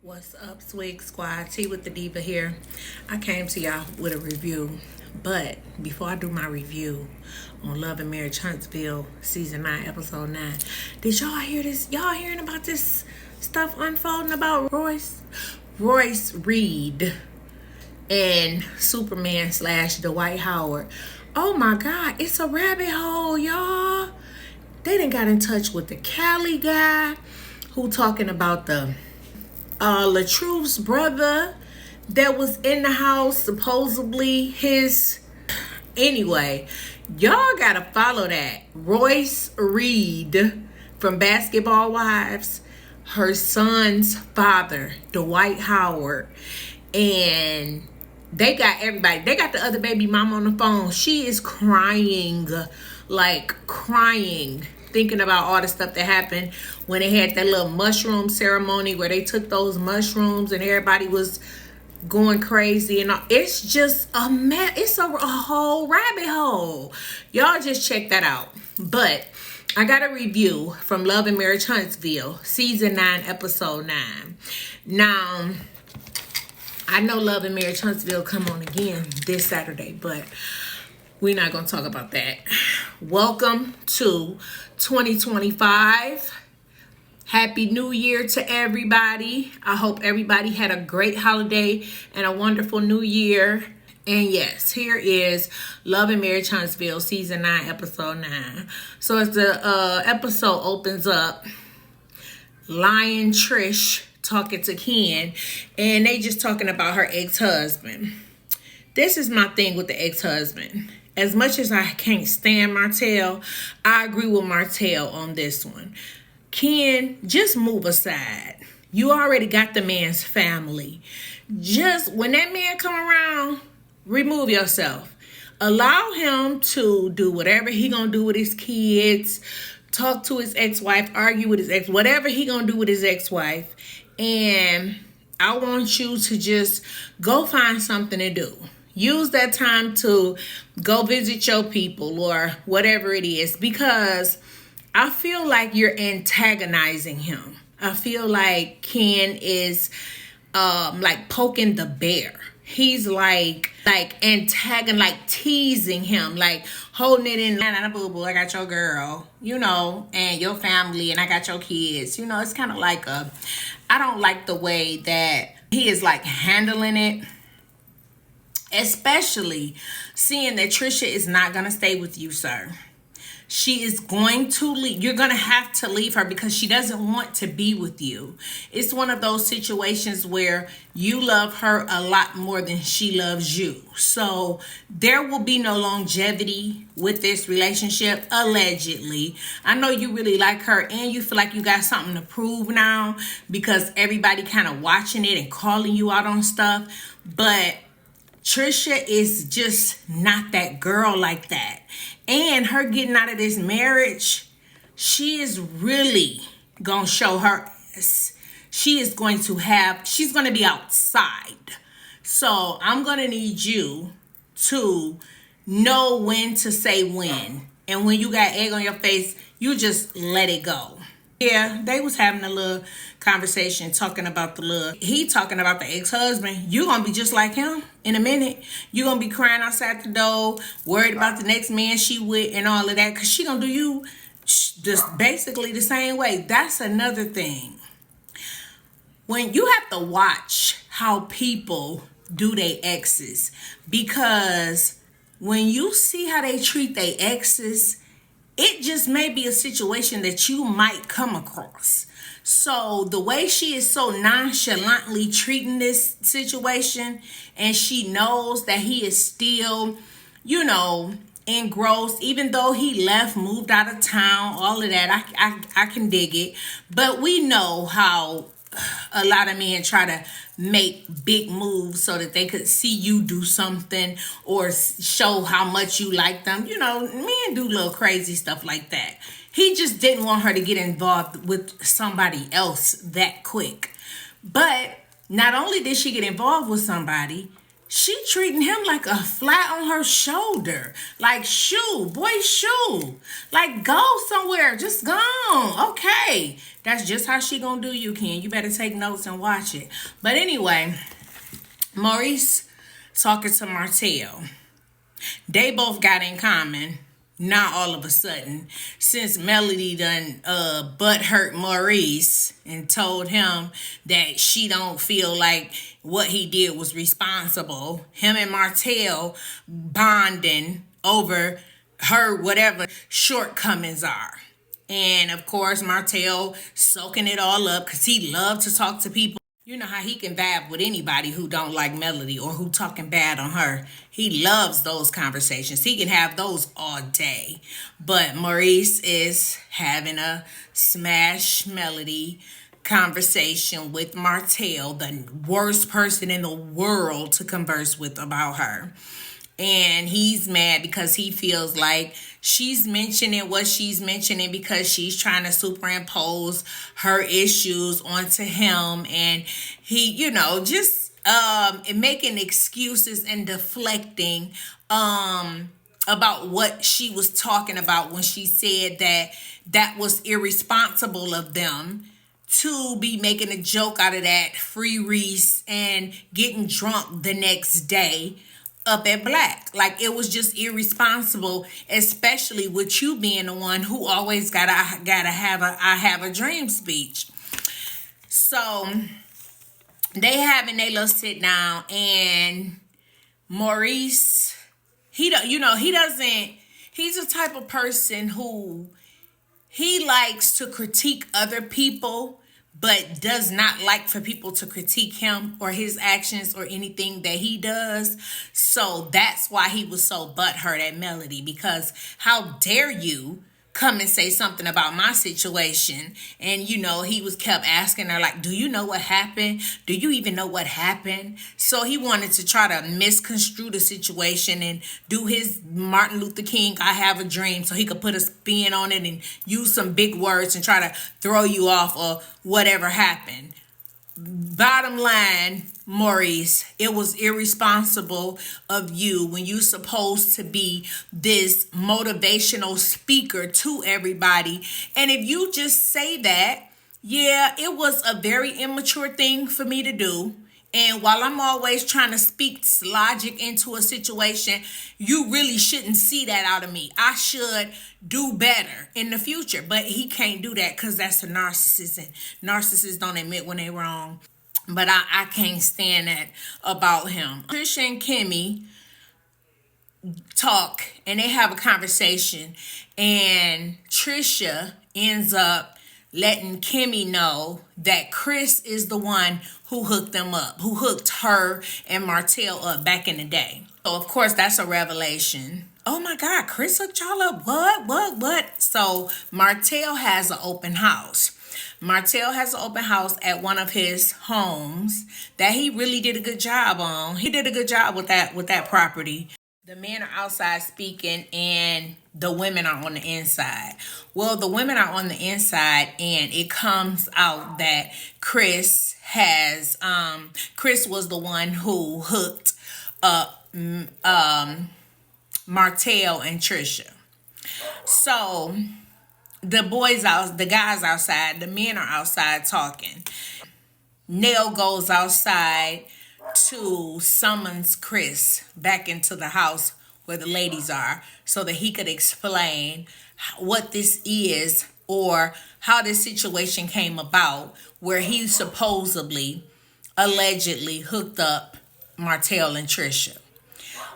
What's up, Swig Squad? T with the Diva here. I came to y'all with a review, but before I do my review on Love and Marriage Huntsville Season 9, Episode 9, did y'all hear this? Y'all hearing about this stuff unfolding about Royce Reed and Superman slash Dwight Howard? Oh my God, it's a rabbit hole, y'all. They done got in touch with the Cali guy who talking about the Latruth's brother that was in the house, supposedly his. Anyway, y'all gotta follow that. Royce Reed from Basketball Wives, her son's father, Dwight Howard, and they got everybody. They got the other baby mama on the phone. She is crying, like crying, thinking about all the stuff that happened when they had that little mushroom ceremony where they took those mushrooms and everybody was going crazy and all. It's just a mess. It's a whole rabbit hole. Y'all just check that out. But I got a review from Love and Marriage Huntsville, Season 9, Episode 9. Now, I know Love and Marriage Huntsville come on again this Saturday, but we're not going to talk about that. Welcome to 2025. Happy New Year to everybody. I hope everybody had a great holiday and a wonderful New Year. And yes, here is Love and Marriage Huntsville, Season 9, Episode 9. So as the episode opens up, Lion Trish talking to Ken, and they just talking about her ex-husband. This is my thing with the ex-husband. As much as I can't stand Martell, I agree with Martell on this one. Ken, just move aside. You already got the man's family. Just when that man come around, remove yourself. Allow him to do whatever he gonna do with his kids, talk to his ex-wife, argue with his ex, whatever he gonna do with his ex-wife. And I want you to just go find something to do. Use that time to go visit your people or whatever it is, because I feel like you're antagonizing him. I feel like Ken is like poking the bear. He's like teasing him, like holding it in. And boo boo, I got your girl, and your family, and I got your kids. It's kind of like I don't like the way that he is like handling it. Especially seeing that Trisha is not going to stay with you, sir. She is going to leave. You're going to have to leave her because she doesn't want to be with you. It's one of those situations where you love her a lot more than she loves you. So there will be no longevity with this relationship, allegedly. I know you really like her and you feel like you got something to prove now because everybody kind of watching it and calling you out on stuff. But Trisha is just not that girl like that. And her getting out of this marriage, she is really going to show her ass. She's going to be outside. So I'm going to need you to know when to say when. And when you got egg on your face, you just let it go. Yeah, they was having a little conversation talking about he talking about the ex-husband. You gonna be just like him in a minute. You gonna be crying outside the door, worried about the next man she with and all of that, because she gonna do you just basically the same way. That's another thing. When you have to watch how people do their exes, because when you see how they treat their exes, it just may be a situation that you might come across. So the way she is so nonchalantly treating this situation, and she knows that he is still, engrossed, even though he left, moved out of town, all of that, I can dig it. But we know how a lot of men try to make big moves so that they could see you do something or show how much you like them. Men do little crazy stuff like that. He just didn't want her to get involved with somebody else that quick. But not only did she get involved with somebody, she treating him like a flat on her shoulder. Like, shoe, boy, shoe. Like, go somewhere. Just go on. Okay. That's just how she gonna do you, Ken. You better take notes and watch it. But anyway, Maurice talking to Martell. They both got in common. Not all of a sudden, since Melody done butt hurt Maurice and told him that she don't feel like what he did was responsible. Him and Martell bonding over her whatever shortcomings are. And of course, Martell soaking it all up because he loved to talk to people. You know how he can vibe with anybody who don't like Melody or who talking bad on her. He loves those conversations. He can have those all day. But Maurice is having a smash Melody conversation with Martell, the worst person in the world to converse with about her. And he's mad because he feels like she's mentioning what she's mentioning because she's trying to superimpose her issues onto him. And he, just making excuses and deflecting about what she was talking about when she said that was irresponsible of them to be making a joke out of that free Reese and getting drunk the next day up at Black. Like, it was just irresponsible, especially with you being the one who always gotta have a I have a dream speech. So they having their little sit down, and Maurice, he's the type of person who he likes to critique other people, but does not like for people to critique him or his actions or anything that he does. So that's why he was so butthurt at Melody, because how dare you come and say something about my situation? And he was kept asking her, like, do you know what happened? Do you even know what happened? So he wanted to try to misconstrue the situation and do his Martin Luther King I have a dream, so he could put a spin on it and use some big words and try to throw you off or whatever happened. Bottom line, Maurice, it was irresponsible of you when you supposed to be this motivational speaker to everybody. And if you just say that, yeah, it was a very immature thing for me to do. And while I'm always trying to speak logic into a situation, you really shouldn't see that out of me. I should do better in the future. But he can't do that because that's a narcissist. And narcissists don't admit when they're wrong. But I can't stand that about him. Trisha and Kimmy talk and they have a conversation. And Trisha ends up letting Kimmy know that Chris is the one who hooked them up, who hooked her and Martell up back in the day. So, of course, that's a revelation. Oh, my God, Chris hooked y'all up? What? So, Martell has an open house. Martell has an open house at one of his homes that he really did a good job on. He did a good job with that property. The men are outside speaking and the women are on the inside. Well, the women are on the inside and it comes out that Chris was the one who hooked up Martell and Trisha. So the guys outside, the men are outside talking. Nell goes outside to summons Chris back into the house where the ladies are so that he could explain what this is or how this situation came about where he allegedly hooked up Martell and Trisha.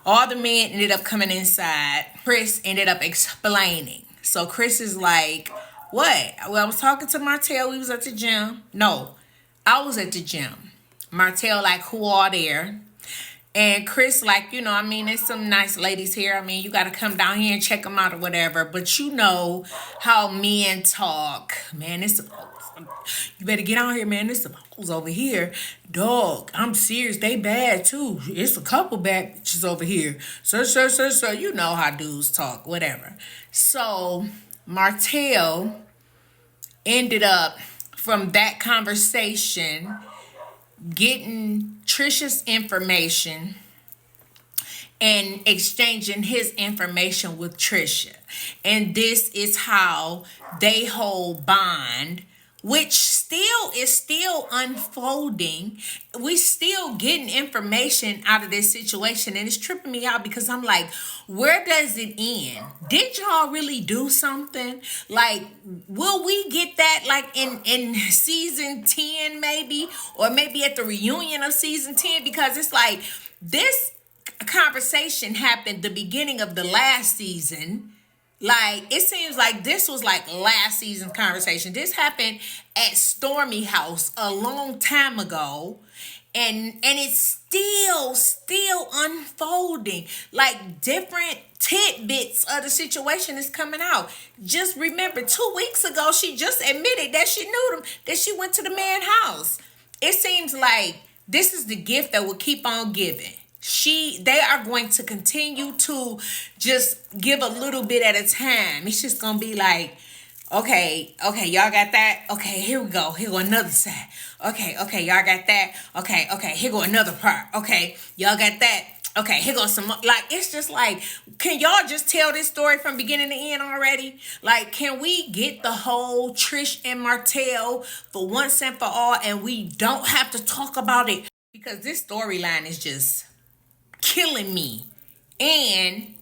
All the men ended up coming inside. Chris ended up explaining. So Chris is like, what? Well, I was talking to Martell. We was at the gym. No, I was at the gym. Martell like, who are there? And Chris like, there's some nice ladies here. You got to come down here and check them out or whatever. But you know how men talk. Man, you better get on here, man. There's some hoes over here. Dog, I'm serious. They bad, too. It's a couple bad bitches over here. So, you know how dudes talk, whatever. So, Martell ended up, from that conversation, getting Trisha's information and exchanging his information with Trisha. And this is how they hold bond, which still unfolding. We still getting information out of this situation, and it's tripping me out because I'm like, where does it end? Did y'all really do something? Like, will we get that like in season 10 maybe, or maybe at the reunion of season 10? Because it's like this conversation happened the beginning of the last season. Like, it seems like this was like last season's conversation. This happened at Stormy House a long time ago. And it's still unfolding. Like, different tidbits of the situation is coming out. Just remember, 2 weeks ago, she just admitted that she knew them, that she went to the man's house. It seems like this is the gift that will keep on giving. They are going to continue to just give a little bit at a time. It's just gonna be like, okay, y'all got that? Okay, here we go. Here go another side. Okay, y'all got that? Okay, here go another part. Okay, y'all got that? Okay, here goes some more. Like, it's just like, can y'all just tell this story from beginning to end already? Like, can we get the whole Trish and Martell for once and for all, and we don't have to talk about it? Because this storyline is just killing me and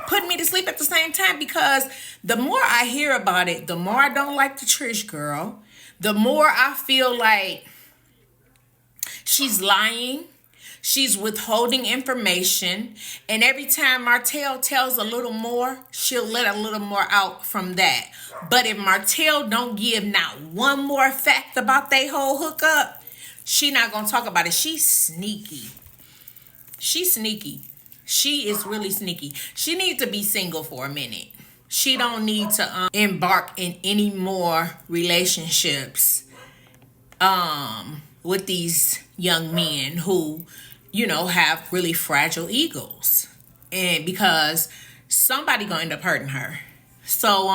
putting me to sleep at the same time, because the more I hear about it, the more I don't like the Trish girl, the more I feel like she's lying, she's withholding information, and every time Martell tells a little more, she'll let a little more out from that. But if Martell don't give not one more fact about they whole hookup, she not gonna talk about it. She's sneaky. She's sneaky. She is really sneaky. She needs to be single for a minute. She don't need to embark in any more relationships with these young men who, have really fragile egos. And because somebody gonna end up hurting her. So,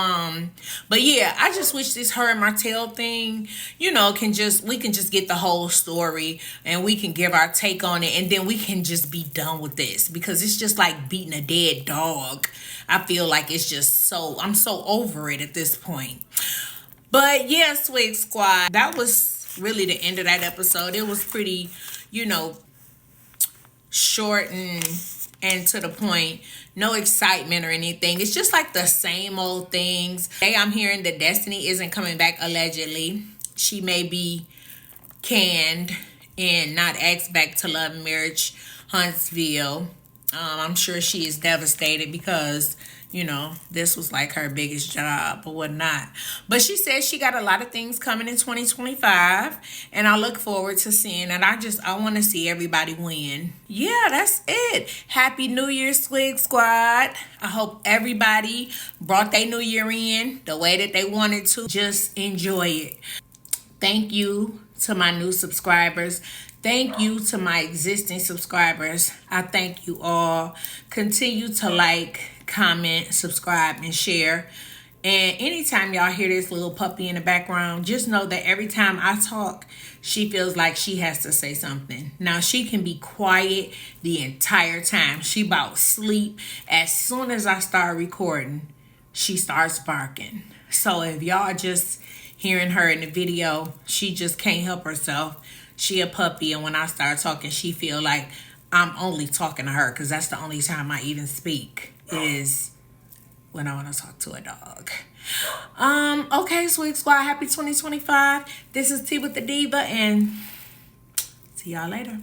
but yeah, I just wish this her and Martell thing, we can just get the whole story and we can give our take on it, and then we can just be done with this, because it's just like beating a dead dog. I feel like it's just I'm so over it at this point. But yeah, Swig Squad, that was really the end of that episode. It was pretty, short and to the point. No excitement or anything. It's just like the same old things. Hey, I'm hearing that Destiny isn't coming back, allegedly. She may be canned and not asked back to Love and Marriage Huntsville. I'm sure she is devastated because, this was like her biggest job or whatnot. But she says she got a lot of things coming in 2025. And I look forward to seeing it. I want to see everybody win. Yeah, that's it. Happy New Year, Swig Squad. I hope everybody brought their New Year in the way that they wanted to. Just enjoy it. Thank you to my new subscribers. Thank you to my existing subscribers. I thank you all. Continue to like, comment, subscribe, and share. And anytime y'all hear this little puppy in the background, just know that every time I talk, she feels like she has to say something. Now, she can be quiet the entire time. She about sleep. As soon as I start recording, she starts barking. So if y'all just hearing her in the video, she just can't help herself. She a puppy, and when I start talking, she feel like I'm only talking to her, because that's the only time I even speak is when I want to talk to a dog. Okay, Swig Squad, happy 2025. This is Tea with the Diva, and see y'all later.